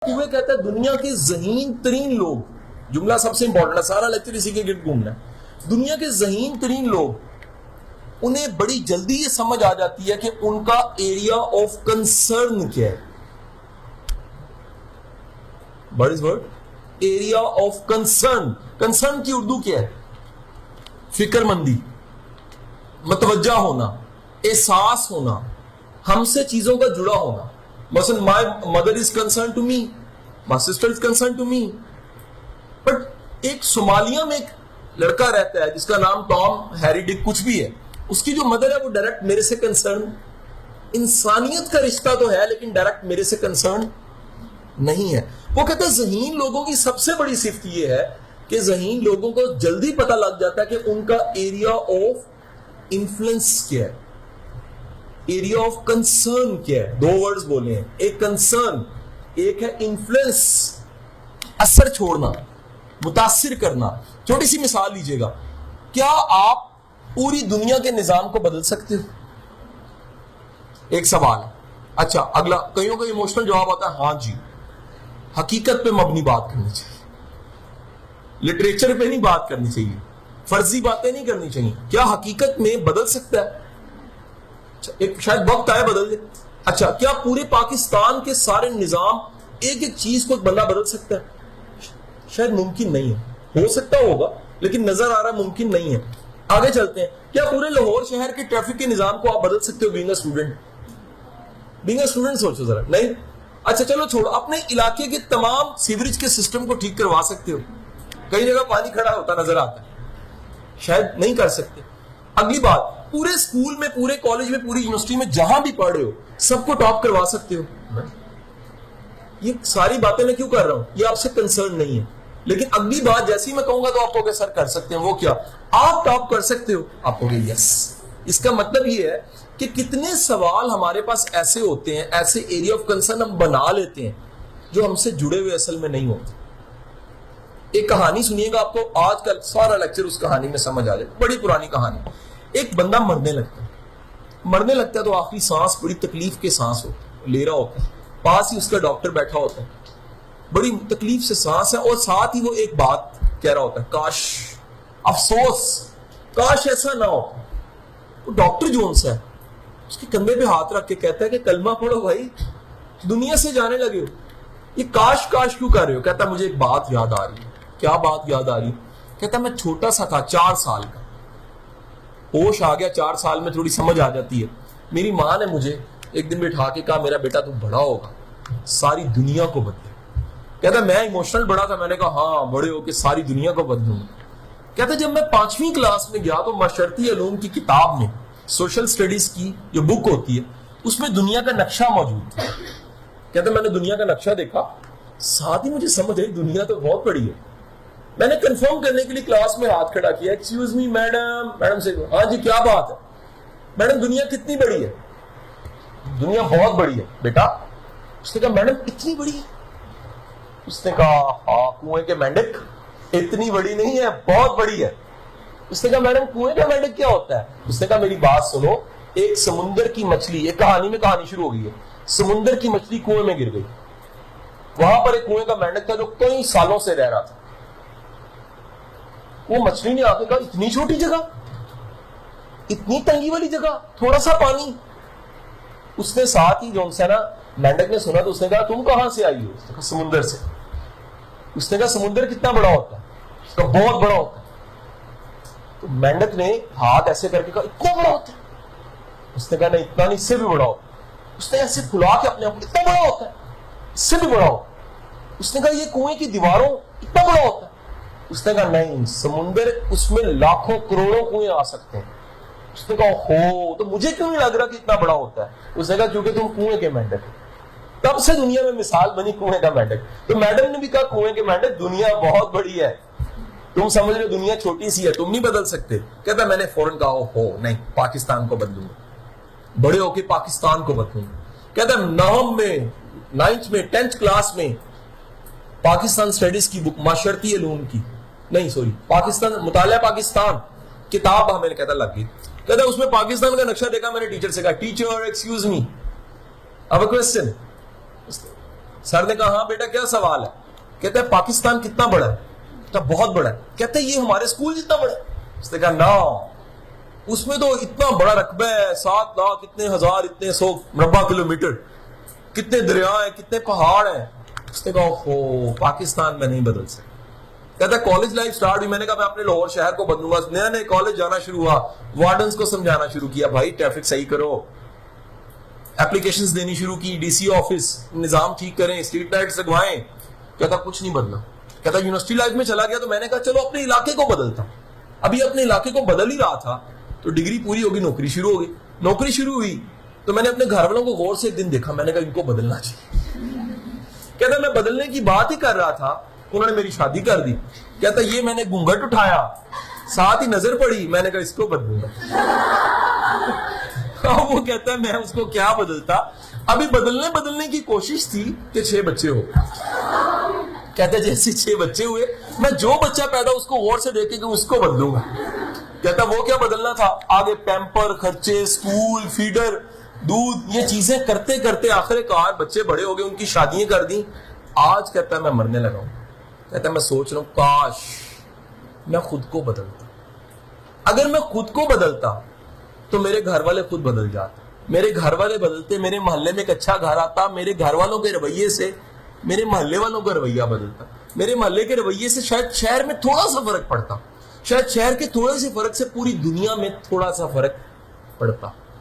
کیونکہ کہتا ہے دنیا کے ذہین ترین لوگ، جملہ سب سے امپورٹنٹ ہے، سارا لیکچر اسی کے گرد گھومنا ہے، دنیا کے ذہین ترین لوگ انہیں بڑی جلدی یہ سمجھ آ جاتی ہے کہ ان کا ایریا آف کنسرن کیا ہے. What is word? Area of concern. Concern کی اردو کیا ہے؟ فکر مندی، متوجہ ہونا، احساس ہونا، ہم سے چیزوں کا جڑا ہونا. مثلا my mother is concerned to me, my sister is concerned to me. But ایک صومالیہ میں ایک لڑکا رہتا ہے جس کا نام ٹام ہیری ڈک کچھ بھی ہے، اس کی جو مدر ہے وہ ڈائریکٹ میرے سے کنسرن. انسانیت کا رشتہ تو ہے لیکن ڈائریکٹ میرے سے کنسرن نہیں ہے. وہ کہتا ہے ذہین لوگوں کی سب سے بڑی صفت یہ ہے کہ ذہین لوگوں کو جلدی پتہ لگ جاتا ہے کہ ان کا ایریا آف انفلوئنس کیا ہے، ایریا آف کنسرن کیا ہے. دو ورڈز بولے ہیں، ایک کنسرن، ایک ہے انفلوئنس، اثر چھوڑنا، متاثر کرنا. چھوٹی سی مثال لیجئے گا، کیا آپ پوری دنیا کے نظام کو بدل سکتے ہو؟ ایک سوال. اچھا اگلا، کئیوں کا ایموشنل جواب آتا ہے ہاں جی. حقیقت پہ مبنی بات کرنی چاہیے، لٹریچر پہ نہیں بات کرنی چاہیے، فرضی باتیں نہیں کرنی چاہیے. کیا حقیقت میں بدل سکتا ہے؟ ایک شاید وقت آئے بدل دے. اچھا کیا پورے پاکستان کے سارے نظام ایک ایک چیز کو بندہ بدل سکتا ہے؟ شاید ممکن نہیں ہے، ہو سکتا ہوگا لیکن نظر آ رہا ممکن نہیں ہے. آگے چلتے ہیں، کیا پورے لاہور شہر کے ٹریفک کے نظام کو آپ بدل سکتے ہو being a student? Being a student سوچو ذرا. نہیں. اچھا چلو چھوڑو، اپنے علاقے کے تمام سیوریج کے سسٹم کو ٹھیک کروا سکتے ہو؟ کئی جگہ پانی کھڑا ہوتا نظر آتا ہے، شاید نہیں کر سکتے. اگلی بات، پورے اسکول میں، پورے کالج میں، پوری یونیورسٹی میں جہاں بھی پڑھ رہے ہو سب کو ٹاپ کروا سکتے ہو؟ یہ ساری باتیں میں کیوں کر رہا ہوں؟ یہ آپ سے کنسرن نہیں ہے. لیکن اگلی بات جیسی میں کہوں گا تو آپ کو کہ سر کر سکتے ہیں، وہ کیا؟ آپ ٹاپ کر سکتے ہو؟ آپ کو کہ یس. اس کا مطلب یہ ہے کہ کتنے سوال ہمارے پاس ایسے ہوتے ہیں، ایسے ایریا آف کنسرن ہم بنا لیتے ہیں جو ہم سے جڑے ہوئے اصل میں نہیں ہوتے. ایک کہانی سنیے گا، آپ کو آج کل سارا لیکچر اس کہانی میں سمجھ آ جائے. بڑی پرانی کہانی. ایک بندہ مرنے لگتا ہے تو آخری سانس بڑی تکلیف کے سانس لے رہا ہوتا ہے، پاس ہی اس کا ڈاکٹر بیٹھا ہوتا ہے، بڑی تکلیف سے سانس ہے، اور ساتھ ہی وہ ایک بات کہہ رہا ہوتا ہے، کاش، افسوس، کاش ایسا نہ ہو. وہ ڈاکٹر جو ان سے ہے اس کے کندھے پہ ہاتھ رکھ کے کہتا ہے کہ کلمہ پڑھو بھائی، دنیا سے جانے لگے ہو، یہ کاش کاش کیوں کر رہے ہو؟ کہتا ہے مجھے ایک بات یاد آ رہی ہے. کیا بات یاد آ رہی؟ کہتا ہے میں چھوٹا سا تھا، 4 سال کا، ہوش آ گیا 4 سال میں، تھوڑی سمجھ آ جاتی ہے. میری ماں نے مجھے ایک دن بٹھا کے کہا میرا بیٹا تو بڑا ہوگا ساری دنیا کو بدلے. کہتا میں ایموشنل بڑا تھا، میں نے کہا ہاں بڑے ہو کے ساری دنیا کو بدلوں گا. کہتا جب میں 5ویں کلاس میں گیا تو معاشرتی علوم کی کتاب میں، سوشل سٹڈیز کی جو بک ہوتی ہے اس میں دنیا کا نقشہ موجود تھا. کہتا میں نے دنیا کا نقشہ دیکھا، ساتھ ہی مجھے سمجھ آئی دنیا تو بہت بڑی ہے. میں نے کنفرم کرنے کے لیے کلاس میں ہاتھ کھڑا کیا، ایکسکیوز می میڈم. میڈم سے ہاں جی کیا بات ہے؟ میڈم دنیا کتنی بڑی ہے؟ دنیا بہت بڑی ہے بیٹا. اس نے کہا میڈم اتنی بڑی ہے؟ اس نے کہا ہاں کنویں کے مینڈک اتنی بڑی نہیں ہے، بہت بڑی ہے. اس نے کہا میڈم کنویں کا مینڈک کیا ہوتا ہے؟ اس نے کہا میری بات سنو، ایک سمندر کی مچھلی، ایک کہانی میں کہانی شروع ہو گئی ہے، سمندر کی مچھلی کنویں میں گر گئی. وہاں پر ایک کنویں کا مینڈک تھا جو کئی سالوں سے رہ رہا تھا. وہ مچھلی نے آ کے کہا اتنی چھوٹی جگہ، اتنی تنگی والی جگہ، تھوڑا سا پانی. اس نے ساتھ ہی جو ان سے نا مینڈک نے سنا تو اس نے کہا تم کہاں سے آئی ہو؟ اس نے کہا سمندر سے. اس نے کہا سمندر کتنا بڑا ہوتا ہے؟ اس کا بہت بڑا ہوتا ہے. تو مینڈک نے ہاتھ ایسے کر کے کہا اتنا بڑا ہوتا ہے؟ اس نے کہا نہیں اتنا نہیں، اس سے بھی بڑا ہوتا ہے. اس نے ایسے پھلا کے اپنے آپ کو اتنا بڑا ہوتا ہے، اس سے بھی بڑا ہوتا ہے. اس نے کہا یہ کنویں کی دیواروں اتنا بڑا ہوتا ہے؟ اس نے کہا نہیں، سمندر اس میں لاکھوں کروڑوں کنویں آ سکتے ہیں. اس نے کہا ہو تو مجھے کیوں نہیں لگ رہا کہ اتنا بڑا ہوتا ہے؟ اس نے کہا کیونکہ تم کنویں کے مینڈک ہو. تب سے دنیا میں مثال بنی کنویں کا مینڈک. تو میڈم نے بھی کہا کنویں کے مینڈک دنیا بہت بڑی ہے، تم سمجھ رہے ہو دنیا چھوٹی سی ہے، تم نہیں بدل سکتے. کہتا میں نے فوراً کہا ہو نہیں، پاکستان کو بدلوں گا، بڑے ہو کے پاکستان کو بدلوں گا. کہتا 9th میں 10th کلاس میں پاکستان سٹڈیز کی بک، معاشرتی علوم کی نہیں سوری پاکستان، مطالعہ پاکستان کتاب ہمیں کہتا لگ گئی. کہتا اس میں پاکستان کا نقشہ دیکھا، میں نے ٹیچر سے کہا ٹیچر ایکسکیوز می، اب کوسچن. سر نے کہا ہاں بیٹا کیا سوال ہے؟ کہتا ہے پاکستان کتنا بڑا ہے؟ کہتا بہت بڑا ہے. کہتا ہے یہ ہمارے اسکول جتنا بڑا ہے؟ اس نے کہا نا، اس میں تو اتنا بڑا رقبہ ہے، 7 لاکھ اتنے ہزار اتنے 100 مربع کلومیٹر، کتنے دریا ہیں، کتنے پہاڑ ہیں. اس نے کہا اوہ پاکستان میں نہیں بدل سکتا. کہتا ہے کالج لائف سٹارٹ ہوئی، میں نے کہا میں اپنے لاہور شہر کو بدلوں گا. نیا نئے کالج جانا شروع ہوا، وارڈنز کو سمجھانا شروع کیا بھائی ٹریفک صحیح کرو، اپلیکیشنز دینی شروع کی، ڈی سی آفس نظام ٹھیک کریں، اسٹریٹ لائٹس لگوائیں. کہتا کچھ نہیں بدلا. کہتا یونیورسٹی لائف میں چلا گیا تو میں نے کہا چلو اپنے علاقے کو بدلتا. ابھی اپنے علاقے کو بدل ہی رہا تھا تو ڈگری پوری ہوگی، نوکری شروع ہوگی. نوکری شروع ہوئی تو میں نے اپنے گھر والوں کو غور سے ایک دن دیکھا، میں نے کہا ان کو بدلنا چاہیے. کہتا میں بدلنے کی بات ہی کر رہا تھا، انہوں نے میری شادی کر دی. کہتا یہ میں نے گھونگھٹ اٹھایا، ساتھ ہی نظر پڑی، میں نے کہا اس کو بدلوں گا. وہ کہتا ہے میں اس کو کیا بدلتا، ابھی بدلنے کی کوشش تھی کہ 6 بچے ہو. کہتا ہے جیسے 6 بچے ہوئے میں جو بچہ پیدا اس کو غور سے دیکھے کہ اس کو بدلوں گا. کہتا وہ کیا بدلنا تھا، آگے پیمپر خرچے، سکول فیڈر، دودھ، یہ چیزیں کرتے کرتے آخر کار بچے بڑے ہو گئے، ان کی شادیاں کر دی. آج کہتا ہے میں مرنے لگا ہوں. کہتا ہے میں سوچ رہا ہوں کاش میں خود کو بدلتا. اگر میں خود کو بدلتا تو میرے گھر والے خود بدل جاتے، میرے گھر والے بدلتے، میرے محلے میں ایک اچھا گھر آتا، میرے گھر والوں کے رویے سے میرے محلے والوں کا رویہ بدلتا، میرے محلے کے رویے سے شاید شہر میں تھوڑا سا فرق پڑتا، شاید شہر کے تھوڑے سے فرق سے پوری دنیا میں تھوڑا سا فرق پڑتا.